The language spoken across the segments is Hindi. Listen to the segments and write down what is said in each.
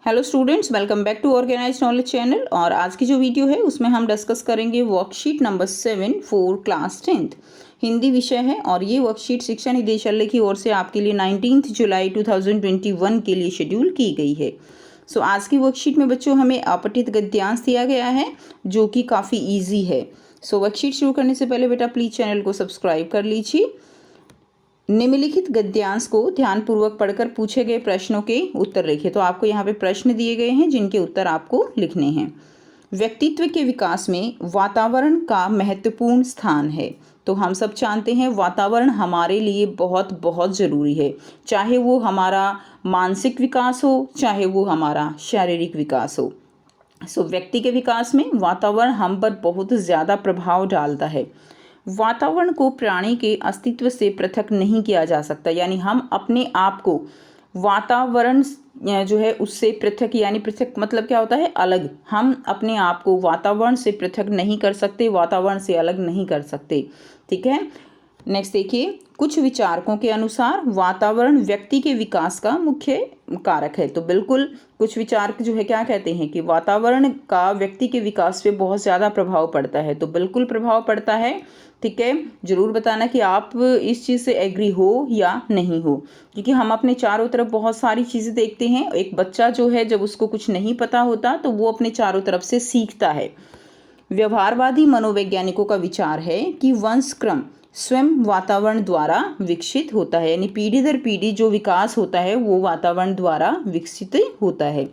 Hello students, welcome back to organise knowledge channel. और आज की जो वीडियो है उसमें हम डिस्कस करेंगे worksheet number 7 for class 10th Hindi विषय है। और ये वर्कशीट शिक्षा निदेशालय की ओर से आपके लिए 19 जुलाई 2021 के लिए शेड्यूल की गई है। सो आज की वर्कशीट में बच्चों हमें अपठित गद्यांश दिया गया है जो कि काफ़ी ईजी है। सो वर्कशीट शुरू करने से पहले बेटा प्लीज़ चैनल को सब्सक्राइब कर लीजिए। निम्नलिखित गद्यांश को ध्यानपूर्वक पढ़कर पूछे गए प्रश्नों के उत्तर लिखिए। तो आपको यहाँ पे प्रश्न दिए गए हैं जिनके उत्तर आपको लिखने हैं। व्यक्तित्व के विकास में वातावरण का महत्वपूर्ण स्थान है। तो हम सब जानते हैं वातावरण हमारे लिए बहुत बहुत ज़रूरी है, चाहे वो हमारा मानसिक विकास हो, चाहे वो हमारा शारीरिक विकास हो। सो व्यक्ति के विकास में वातावरण हम पर बहुत ज़्यादा प्रभाव डालता है। वातावरण को प्राणी के अस्तित्व से पृथक नहीं किया जा सकता, यानी हम अपने आप को वातावरण जो है उससे पृथक, यानी पृथक मतलब क्या होता है, अलग। हम अपने आप को वातावरण से पृथक नहीं कर सकते, वातावरण से अलग नहीं कर सकते। ठीक है, नेक्स्ट देखिए, कुछ विचारकों के अनुसार वातावरण व्यक्ति के विकास का मुख्य कारक है। तो बिल्कुल कुछ विचारक जो है क्या कहते हैं कि वातावरण का व्यक्ति के विकास पे बहुत ज़्यादा प्रभाव पड़ता है। तो बिल्कुल प्रभाव पड़ता है। ठीक है, ज़रूर बताना कि आप इस चीज़ से एग्री हो या नहीं हो, क्योंकि हम अपने चारों तरफ बहुत सारी चीज़ें देखते हैं। एक बच्चा जो है जब उसको कुछ नहीं पता होता तो वो अपने चारों तरफ से सीखता है। व्यवहारवादी मनोवैज्ञानिकों का विचार है कि वंशक्रम स्वयं वातावरण द्वारा विकसित होता है, यानी पीढ़ी दर पीढ़ी जो विकास होता है वो वातावरण द्वारा विकसित होता है।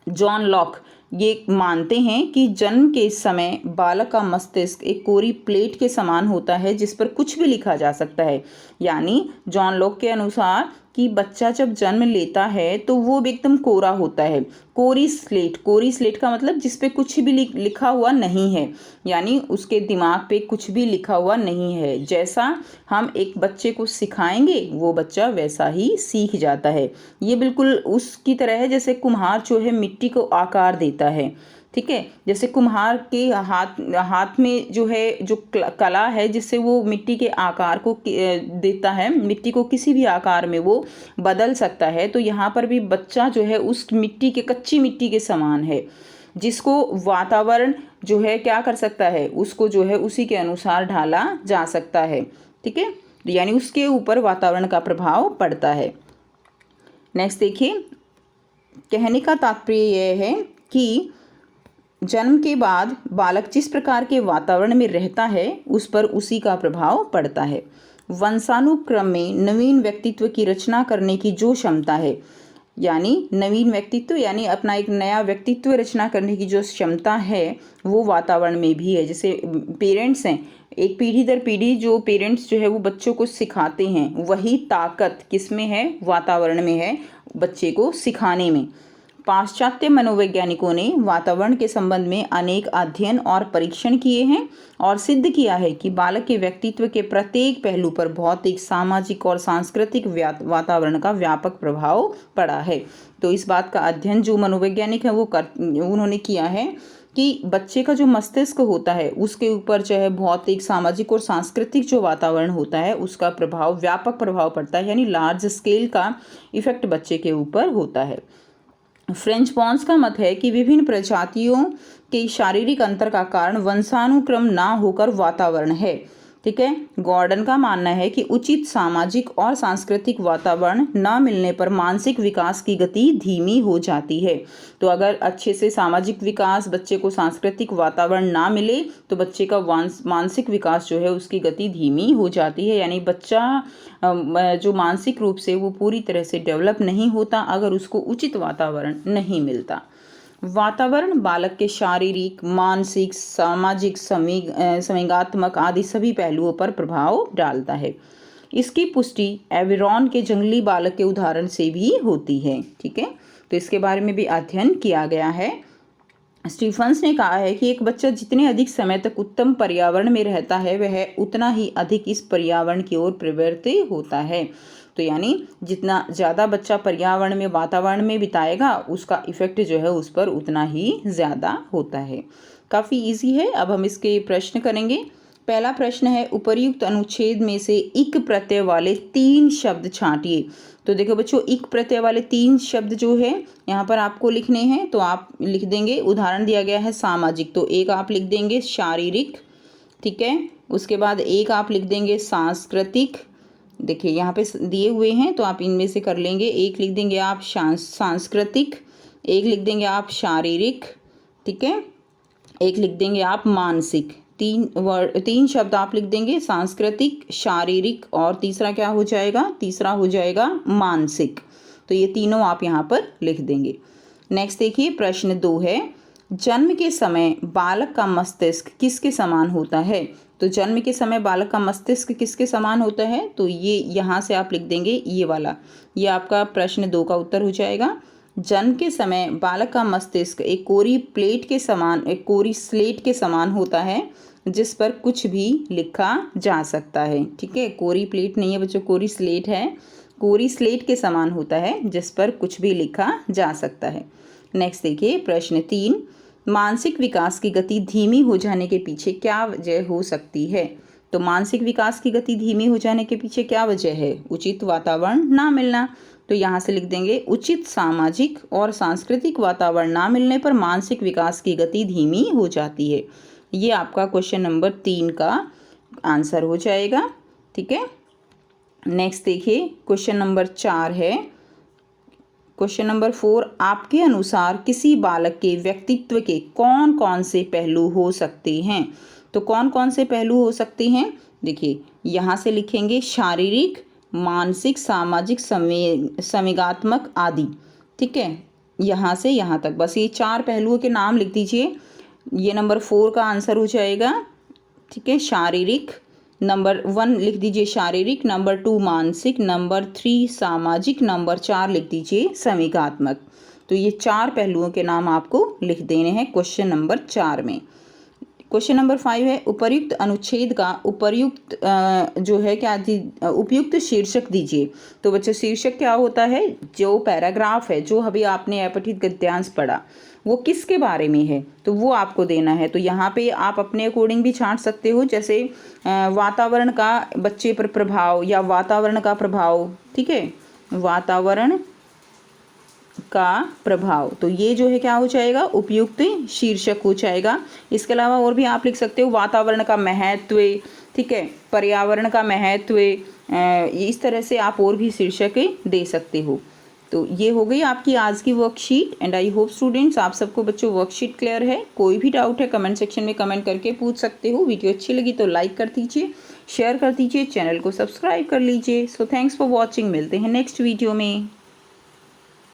जॉन लॉक ये मानते हैं कि जन्म के समय बालक का मस्तिष्क एक कोरी प्लेट के समान होता है जिस पर कुछ भी लिखा जा सकता है। यानी जॉन लॉक के अनुसार कि बच्चा जब जन्म लेता है तो वो एकदम कोरा होता है, कोरी स्लेट का मतलब जिस पे कुछ भी लिखा हुआ नहीं है, यानी उसके दिमाग पे कुछ भी लिखा हुआ नहीं है। जैसा हम एक बच्चे को सिखाएंगे वो बच्चा वैसा ही सीख जाता है। ये बिल्कुल उसकी तरह है जैसे कुम्हार जो है मिट्टी को आकार देता है। ठीक है, जैसे कुम्हार के हाथ में जो है जो कला है जिससे वो मिट्टी के आकार को देता है, मिट्टी को किसी भी आकार में वो बदल सकता है। तो यहाँ पर भी बच्चा जो है उस कच्ची मिट्टी के समान है जिसको वातावरण जो है क्या कर सकता है, उसको जो है उसी के अनुसार ढाला जा सकता है। ठीक है, यानी उसके ऊपर वातावरण का प्रभाव पड़ता है। नेक्स्ट देखिए, कहने का तात्पर्य यह है कि जन्म के बाद बालक जिस प्रकार के वातावरण में रहता है उस पर उसी का प्रभाव पड़ता है। वंशानुक्रम में नवीन व्यक्तित्व की रचना करने की जो क्षमता है, यानी नवीन व्यक्तित्व यानी अपना एक नया व्यक्तित्व रचना करने की जो क्षमता है वो वातावरण में भी है। जैसे पेरेंट्स हैं, एक पीढ़ी दर पीढ़ी जो पेरेंट्स जो है वो बच्चों को सिखाते हैं, वही ताकत किसमें है, वातावरण में है, बच्चे को सिखाने में। पाश्चात्य मनोवैज्ञानिकों ने वातावरण के संबंध में अनेक अध्ययन और परीक्षण किए हैं और सिद्ध किया है कि बालक के व्यक्तित्व के प्रत्येक पहलू पर भौतिक, सामाजिक और सांस्कृतिक वातावरण का व्यापक प्रभाव पड़ा है। तो इस बात का अध्ययन जो मनोवैज्ञानिक है उन्होंने किया है कि बच्चे का जो मस्तिष्क होता है उसके ऊपर जो है भौतिक, सामाजिक और सांस्कृतिक जो वातावरण होता है उसका प्रभाव, व्यापक प्रभाव पड़ता है, यानी लार्ज स्केल का इफेक्ट बच्चे के ऊपर होता है। फ्रेंच बॉन्स का मत है कि विभिन्न प्रजातियों के शारीरिक अंतर का कारण वंशानुक्रम ना होकर वातावरण है। ठीक है, गॉर्डन का मानना है कि उचित सामाजिक और सांस्कृतिक वातावरण न मिलने पर मानसिक विकास की गति धीमी हो जाती है। तो अगर अच्छे से सामाजिक विकास, बच्चे को सांस्कृतिक वातावरण ना मिले तो बच्चे का मानसिक विकास जो है उसकी गति धीमी हो जाती है, यानी बच्चा जो मानसिक रूप से वो पूरी तरह से डेवलप नहीं होता अगर उसको उचित वातावरण नहीं मिलता। वातावरण बालक के शारीरिक, मानसिक, सामाजिक, संवेगात्मक आदि सभी पहलुओं पर प्रभाव डालता है। इसकी पुष्टि एविरॉन के जंगली बालक के उदाहरण से भी होती है। ठीक है, तो इसके बारे में भी अध्ययन किया गया है। स्टीफन्स ने कहा है कि एक बच्चा जितने अधिक समय तक उत्तम पर्यावरण में रहता है वह उतना ही अधिक इस पर्यावरण की ओर प्रवृत्त होता है। तो यानी जितना ज़्यादा बच्चा पर्यावरण में, वातावरण में बिताएगा उसका इफेक्ट जो है उस पर उतना ही ज़्यादा होता है। काफ़ी इजी है। अब हम इसके प्रश्न करेंगे। पहला प्रश्न है, उपर्युक्त अनुच्छेद में से इक प्रत्यय वाले 3 शब्द छांटिए। तो देखो बच्चों, इक प्रत्यय वाले 3 शब्द जो है यहाँ पर आपको लिखने हैं, तो आप लिख देंगे। उदाहरण दिया गया है सामाजिक, तो एक आप लिख देंगे शारीरिक, ठीक है। उसके बाद एक आप लिख देंगे सांस्कृतिक, देखिए यहाँ पे दिए हुए हैं तो आप इनमें से कर लेंगे। एक लिख देंगे आप सांस्कृतिक, एक लिख देंगे आप शारीरिक, ठीक है, एक लिख देंगे आप मानसिक। 3 शब्द आप लिख देंगे, सांस्कृतिक, शारीरिक और तीसरा क्या हो जाएगा, तीसरा हो जाएगा मानसिक। तो ये तीनों आप यहाँ पर लिख देंगे। नेक्स्ट देखिए, प्रश्न 2 है, जन्म के समय बालक का मस्तिष्क किसके समान होता है। तो जन्म के समय बालक का मस्तिष्क किसके समान होता है, तो ये यहाँ से आप लिख देंगे ये वाला, ये आपका प्रश्न 2 का उत्तर हो जाएगा। जन्म के समय बालक का मस्तिष्क एक कोरी प्लेट के समान, एक कोरी स्लेट के समान होता है, जिस पर कुछ भी लिखा जा सकता है, ठीक है। कोरी प्लेट नहीं है बच्चों, कोरी स्लेट है। कोरी स्लेट के समान होता है जिस पर कुछ भी लिखा जा सकता है। नेक्स्ट देखिए, प्रश्न 3, मानसिक विकास की गति धीमी हो जाने के पीछे क्या वजह हो सकती है। तो मानसिक विकास की गति धीमी हो जाने के पीछे क्या वजह है, उचित वातावरण ना मिलना। तो यहाँ से लिख देंगे, उचित सामाजिक और सांस्कृतिक वातावरण ना मिलने पर मानसिक विकास की गति धीमी हो जाती है। ये आपका क्वेश्चन नंबर 3 का आंसर हो जाएगा, ठीक है। नेक्स्ट देखिए, क्वेश्चन नंबर 4 है। क्वेश्चन नंबर 4, आपके अनुसार किसी बालक के व्यक्तित्व के कौन कौन से पहलू हो सकते हैं। तो कौन कौन से पहलू हो सकते हैं, देखिए यहाँ से लिखेंगे शारीरिक, मानसिक, सामाजिक, संवेगात्मक आदि, ठीक है। यहाँ से यहाँ तक बस ये 4 पहलुओं के नाम लिख दीजिए। ये नंबर 4 का आंसर हो जाएगा, ठीक है। शारीरिक, नंबर 1 लिख दीजिए शारीरिक, नंबर 2 मानसिक, नंबर 3 सामाजिक, नंबर 4 लिख दीजिए संवेगात्मक। तो ये 4 पहलुओं के नाम आपको लिख देने हैं क्वेश्चन नंबर 4 में। क्वेश्चन नंबर 5 है, उपर्युक्त अनुच्छेद का उपयुक्त जो है क्या उपयुक्त शीर्षक दीजिए। तो बच्चों शीर्षक क्या होता है, जो पैराग्राफ है, जो अभी आपने अपठित गद्यांश पढ़ा वो किसके बारे में है, तो वो आपको देना है। तो यहाँ पे आप अपने अकॉर्डिंग भी छांट सकते हो, जैसे वातावरण का बच्चे पर प्रभाव या वातावरण का प्रभाव, ठीक है, वातावरण का प्रभाव। तो ये जो है क्या हो जाएगा, उपयुक्त शीर्षक हो जाएगा। इसके अलावा और भी आप लिख सकते हो, वातावरण का महत्व, ठीक है, पर्यावरण का महत्व, इस तरह से आप और भी शीर्षक दे सकते हो। तो ये हो गई आपकी आज की worksheet and I hope students आप सबको बच्चों वर्कशीट क्लियर है। कोई भी डाउट है कमेंट सेक्शन में कमेंट करके पूछ सकते हो। वीडियो अच्छी लगी तो लाइक कर दीजिए, शेयर कर दीजिए, चैनल को सब्सक्राइब कर लीजिए। सो थैंक्स फॉर वॉचिंग, मिलते हैं नेक्स्ट वीडियो में।